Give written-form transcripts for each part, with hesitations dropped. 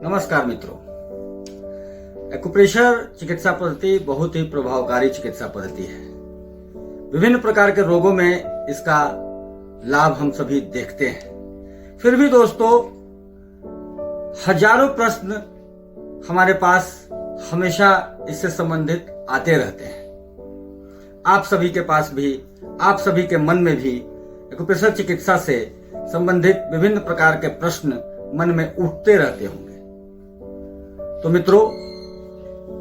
नमस्कार मित्रों। एक्यूप्रेशर चिकित्सा पद्धति बहुत ही प्रभावकारी चिकित्सा पद्धति है। विभिन्न प्रकार के रोगों में इसका लाभ हम सभी देखते हैं। फिर भी दोस्तों, हजारों प्रश्न हमारे पास हमेशा इससे संबंधित आते रहते हैं। आप सभी के पास भी, आप सभी के मन में भी एक्यूप्रेशर चिकित्सा से संबंधित विभिन्न प्रकार के प्रश्न मन में उठते रहते होंगे। तो मित्रों,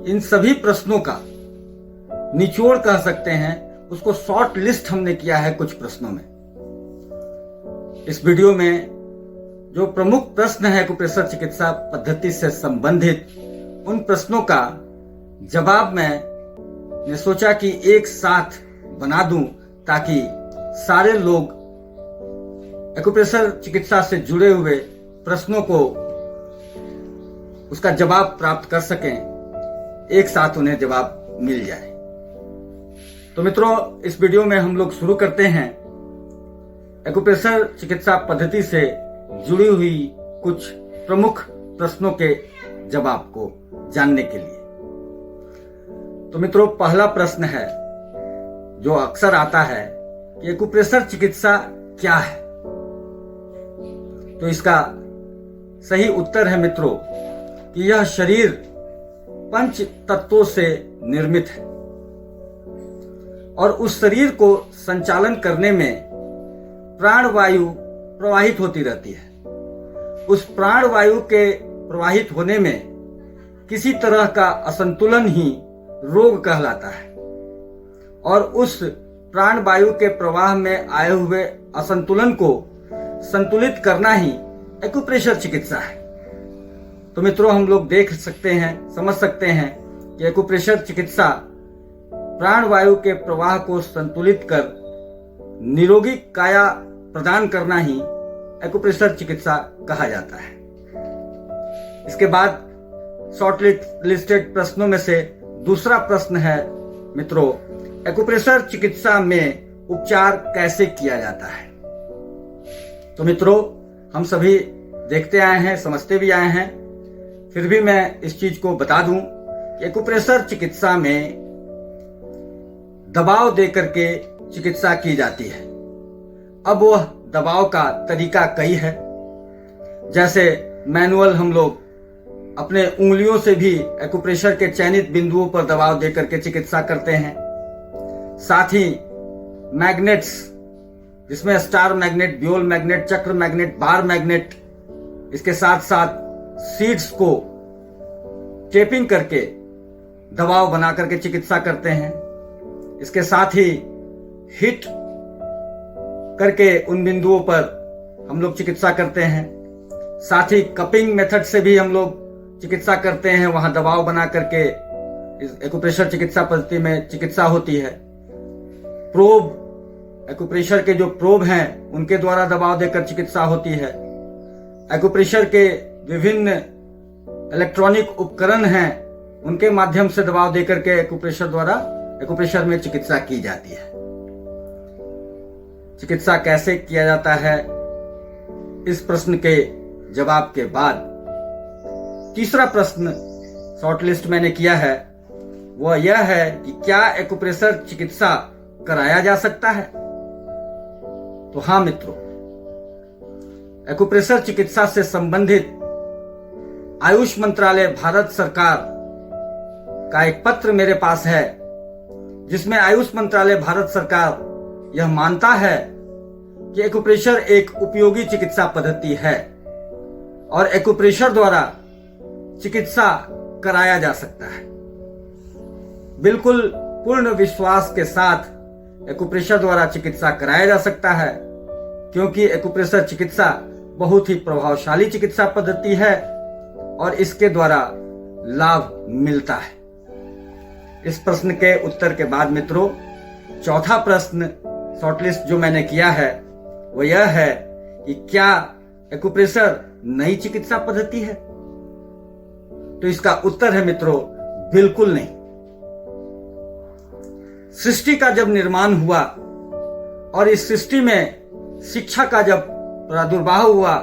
इन सभी प्रश्नों का निचोड़ कह सकते हैं, उसको शॉर्ट लिस्ट हमने किया है कुछ प्रश्नों में। इस वीडियो में जो प्रमुख प्रश्न है एक्यूप्रेशर चिकित्सा पद्धति से संबंधित, उन प्रश्नों का जवाब मैंने सोचा कि एक साथ बना दूं ताकि सारे लोग एक्यूप्रेशर चिकित्सा से जुड़े हुए प्रश्नों को उसका जवाब प्राप्त कर सकें, एक साथ उन्हें जवाब मिल जाए। तो मित्रों, इस वीडियो में हम लोग शुरू करते हैं एक्यूप्रेशर चिकित्सा पद्धति से जुड़ी हुई कुछ प्रमुख प्रश्नों के जवाब को जानने के लिए। तो मित्रों, पहला प्रश्न है जो अक्सर आता है कि एक्यूप्रेशर चिकित्सा क्या है। तो इसका सही उत्तर है मित्रों कि यह शरीर पंच तत्वों से निर्मित है और उस शरीर को संचालन करने में प्राणवायु प्रवाहित होती रहती है। उस प्राणवायु के प्रवाहित होने में किसी तरह का असंतुलन ही रोग कहलाता है और उस प्राणवायु के प्रवाह में आए हुए असंतुलन को संतुलित करना ही एक्यूप्रेशर चिकित्सा है। तो मित्रों, हम लोग देख सकते हैं, समझ सकते हैं कि एक्यूप्रेशर चिकित्सा प्राणवायु के प्रवाह को संतुलित कर निरोगी काया प्रदान करना ही एक्यूप्रेशर चिकित्सा कहा जाता है। इसके बाद शॉर्ट लिस्टेड प्रश्नों में से दूसरा प्रश्न है मित्रों, एक्यूप्रेशर चिकित्सा में उपचार कैसे किया जाता है। तो मित्रों, हम सभी देखते आए हैं, समझते भी आए हैं, फिर भी मैं इस चीज को बता दूं कि एक्यूप्रेशर चिकित्सा में दबाव देकर के चिकित्सा की जाती है। अब वह दबाव का तरीका कई है। जैसे मैनुअल हम लोग अपने उंगलियों से भी एक्यूप्रेशर के चयनित बिंदुओं पर दबाव देकर के चिकित्सा करते हैं। साथ ही मैग्नेट्स, जिसमें स्टार मैग्नेट, ड्यूल मैग्नेट, चक्र मैग्नेट, बार मैग्नेट, इसके साथ साथ सीड्स को टेपिंग करके दबाव बना करके चिकित्सा करते हैं। इसके साथ ही हिट करके उन बिंदुओं पर हम लोग चिकित्सा करते हैं। साथ ही कपिंग मेथड से भी हम लोग चिकित्सा करते हैं, वहां दबाव बना करके एक्यूप्रेशर चिकित्सा पद्धति में चिकित्सा होती है। प्रोब, एक्यूप्रेशर के जो प्रोब हैं उनके द्वारा दबाव देकर चिकित्सा होती है। एक्यूप्रेशर के विभिन्न इलेक्ट्रॉनिक उपकरण हैं, उनके माध्यम से दबाव देकर के एक्यूप्रेशर में चिकित्सा की जाती है। चिकित्सा कैसे किया जाता है, इस प्रश्न के जवाब के बाद तीसरा प्रश्न शॉर्टलिस्ट मैंने किया है, वह यह है कि क्या एक्यूप्रेशर चिकित्सा कराया जा सकता है। तो हाँ मित्रों, एक्यूप्रेशर चिकित्सा से संबंधित आयुष मंत्रालय भारत सरकार का एक पत्र मेरे पास है, जिसमें आयुष मंत्रालय भारत सरकार यह मानता है कि एक्यूप्रेशर एक उपयोगी चिकित्सा पद्धति है और एक्यूप्रेशर द्वारा चिकित्सा कराया जा सकता है। बिल्कुल पूर्ण विश्वास के साथ एक्यूप्रेशर द्वारा चिकित्सा कराया जा सकता है, क्योंकि एक्यूप्रेशर चिकित्सा बहुत ही प्रभावशाली चिकित्सा पद्धति है और इसके द्वारा लाभ मिलता है। इस प्रश्न के उत्तर के बाद मित्रों, चौथा प्रश्न शॉर्टलिस्ट जो मैंने किया है वो यह है कि क्या एक्यूप्रेशर नई चिकित्सा पद्धति है। तो इसका उत्तर है मित्रों, बिल्कुल नहीं। सृष्टि का जब निर्माण हुआ और इस सृष्टि में शिक्षा का जब प्रादुर्भाव हुआ,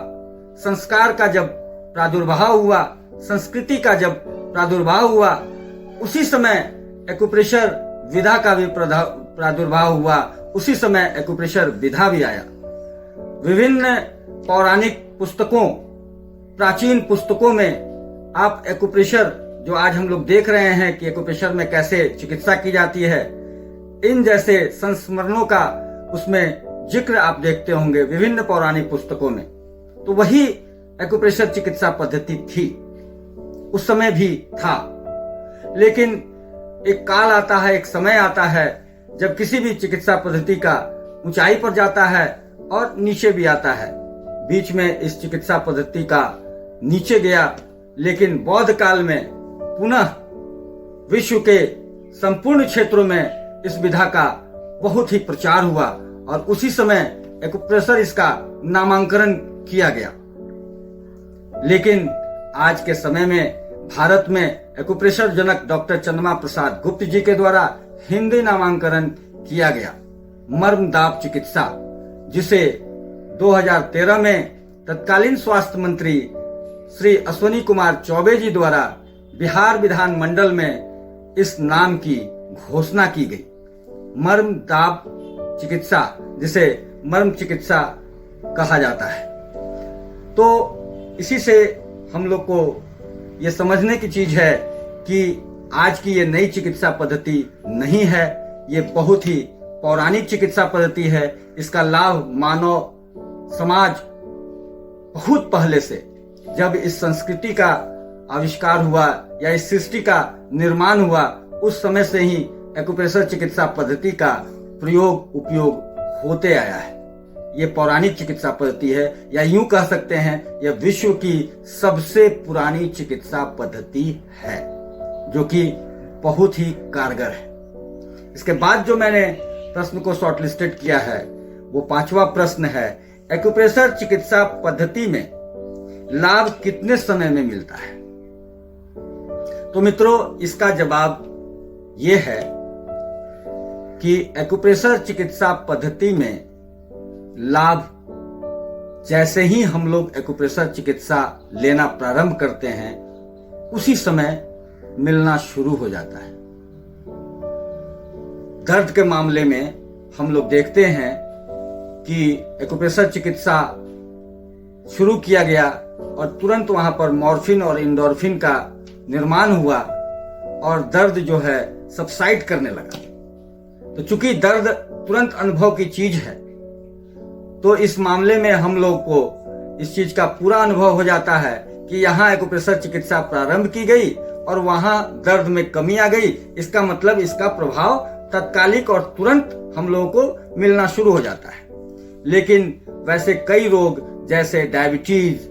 संस्कार का जब प्रादुर्भाव हुआ, संस्कृति का जब प्रादुर्भाव हुआ, उसी समय एक्यूप्रेशर विधा का भी प्रादुर्भाव हुआ, उसी समय एक्यूप्रेशर विधा भी आया। विभिन्न पौराणिक पुस्तकों, प्राचीन पुस्तकों में आप एक्यूप्रेशर जो आज हम लोग देख रहे हैं कि एक्यूप्रेशर में कैसे चिकित्सा की जाती है, इन जैसे संस्मरणों का उसमें जिक्र आप देखते होंगे विभिन्न पौराणिक पुस्तकों में। तो वही एक्यूप्रेशर चिकित्सा पद्धति थी, उस समय भी था। लेकिन एक काल आता है, एक समय आता है जब किसी भी चिकित्सा पद्धति का ऊंचाई पर जाता है और नीचे भी आता है। बीच में इस चिकित्सा पद्धति का नीचे गया, लेकिन बौद्ध काल में पुनः विश्व के संपूर्ण क्षेत्रों में इस विधा का बहुत ही प्रचार हुआ और उसी समय एक्यूप्रेशर इसका नामांकन किया गया। लेकिन आज के समय में भारत में एक्यूप्रेशर जनक डॉक्टर चंद्रमा प्रसाद गुप्त जी के द्वारा हिंदी नामांकन किया गया मर्मदाब चिकित्सा, जिसे 2013 में तत्कालीन स्वास्थ्य मंत्री श्री अश्विनी कुमार चौबे जी द्वारा बिहार विधान मंडल में इस नाम की घोषणा की गई, मर्मदाब चिकित्सा, जिसे मर्म चिकित्सा कहा जाता है। तो इसी से हम लोग को ये समझने की चीज है कि आज की ये नई चिकित्सा पद्धति नहीं है, ये बहुत ही पौराणिक चिकित्सा पद्धति है। इसका लाभ मानव समाज बहुत पहले से, जब इस संस्कृति का आविष्कार हुआ या इस सृष्टि का निर्माण हुआ, उस समय से ही एक्यूप्रेशर चिकित्सा पद्धति का प्रयोग उपयोग होते आया है। ये पौराणिक चिकित्सा पद्धति है, या यूं कह सकते हैं यह विश्व की सबसे पुरानी चिकित्सा पद्धति है, जो कि बहुत ही कारगर है। इसके बाद जो मैंने प्रश्न को शॉर्टलिस्टेड किया है वो 5वां प्रश्न है, एक्यूप्रेशर चिकित्सा पद्धति में लाभ कितने समय में मिलता है? तो मित्रों, इसका जवाब ये है कि एक्यूप्रेशर चिकित्सा पद्धति में लाभ जैसे ही हम लोग एक्यूप्रेशर चिकित्सा लेना प्रारंभ करते हैं, उसी समय मिलना शुरू हो जाता है। दर्द के मामले में हम लोग देखते हैं कि एक्यूप्रेशर चिकित्सा शुरू किया गया और तुरंत वहां पर मॉर्फिन और इंडोर्फिन का निर्माण हुआ और दर्द जो है सबसाइड करने लगा। तो चूंकि दर्द तुरंत अनुभव की चीज है, तो इस मामले में हम लोग को इस चीज का पूरा अनुभव हो जाता है कि यहाँ एक्यूप्रेशर चिकित्सा प्रारंभ की गई और वहां दर्द में कमी आ गई। इसका मतलब इसका प्रभाव तत्कालिक और तुरंत हम लोगों को मिलना शुरू हो जाता है। लेकिन वैसे कई रोग जैसे डायबिटीज,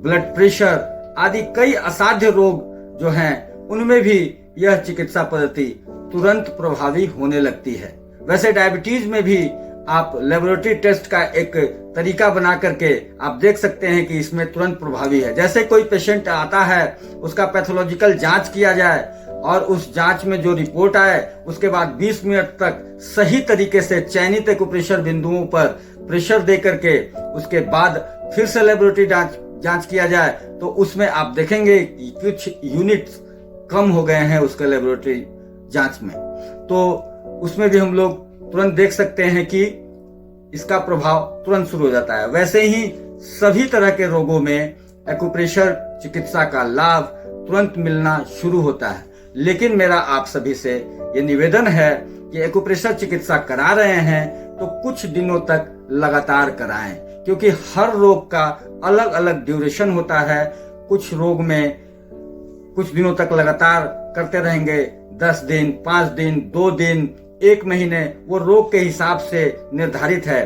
ब्लड प्रेशर आदि कई असाध्य रोग जो हैं, उनमें भी यह चिकित्सा पद्धति तुरंत प्रभावी होने लगती है। वैसे डायबिटीज में भी आप लेबोरेटरी टेस्ट का एक तरीका बना करके आप देख सकते हैं कि इसमें तुरंत प्रभावी है। जैसे कोई पेशेंट आता है, उसका पैथोलॉजिकल जांच किया जाए और उस जांच में जो रिपोर्ट आए, उसके बाद 20 मिनट तक सही तरीके से चयनित एक्यूप्रेशर बिंदुओं पर प्रेशर दे करके उसके बाद फिर से लेबोरेटरी जांच किया जाए, तो उसमें आप देखेंगे कि कुछ यूनिट्स कम हो गए हैं उसके लेबोरेटरी जांच में। तो उसमें भी हम लोग तुरंत देख सकते हैं कि इसका प्रभाव तुरंत शुरू हो जाता है। वैसे ही सभी तरह के रोगों में एक्यूप्रेशर चिकित्सा का लाभ तुरंत मिलना शुरू होता है। लेकिन मेरा आप सभी से ये निवेदन है कि एक्यूप्रेशर चिकित्सा करा रहे हैं तो कुछ दिनों तक लगातार कराएं, क्योंकि हर रोग का अलग अलग ड्यूरेशन होता है। कुछ रोग में कुछ दिनों तक लगातार करते रहेंगे, 10 दिन, 5 दिन, 2 दिन, 1 महीने, वो रोग के हिसाब से निर्धारित है।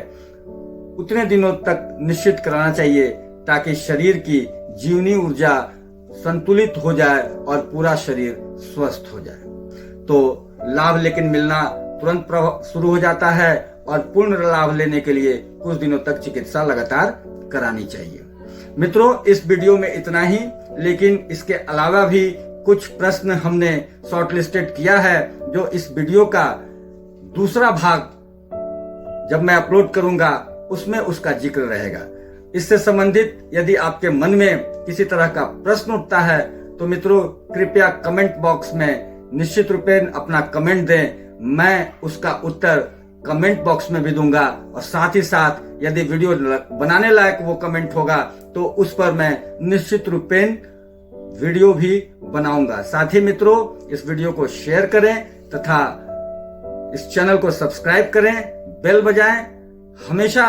उतने दिनों तक निश्चित कराना चाहिए ताकि शरीर की जीवनी ऊर्जा संतुलित हो जाए और पूरा शरीर स्वस्थ हो जाए। तो लाभ लेकिन मिलना तुरंत शुरू हो जाता है और पूर्ण लाभ लेने के लिए कुछ दिनों तक चिकित्सा लगातार करानी चाहिए। मित्रों, इस वीडियो में इतना ही, लेकिन इसके अलावा भी कुछ प्रश्न हमने शॉर्टलिस्टेड किया है, जो इस वीडियो का दूसरा भाग जब मैं अपलोड करूंगा उसमें उसका जिक्र रहेगा। इससे संबंधित यदि आपके मन में किसी तरह का प्रश्न उठता है तो मित्रों कृपया कमेंट बॉक्स में निश्चित रूपेण अपना कमेंट दें। मैं उसका उत्तर कमेंट बॉक्स में भी दूंगा और साथ ही साथ यदि वीडियो बनाने लायक वो कमेंट होगा तो उस पर मैं निश्चित रूपेण वीडियो भी बनाऊंगा। साथ ही मित्रों इस वीडियो को शेयर करें तथा इस चैनल को सब्सक्राइब करें, बेल बजाएं। हमेशा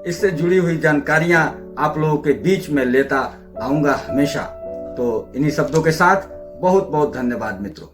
इससे जुड़ी हुई जानकारियां आप लोगों के बीच में लेता आऊंगा हमेशा। तो इन्हीं शब्दों के साथ बहुत बहुत धन्यवाद मित्रों।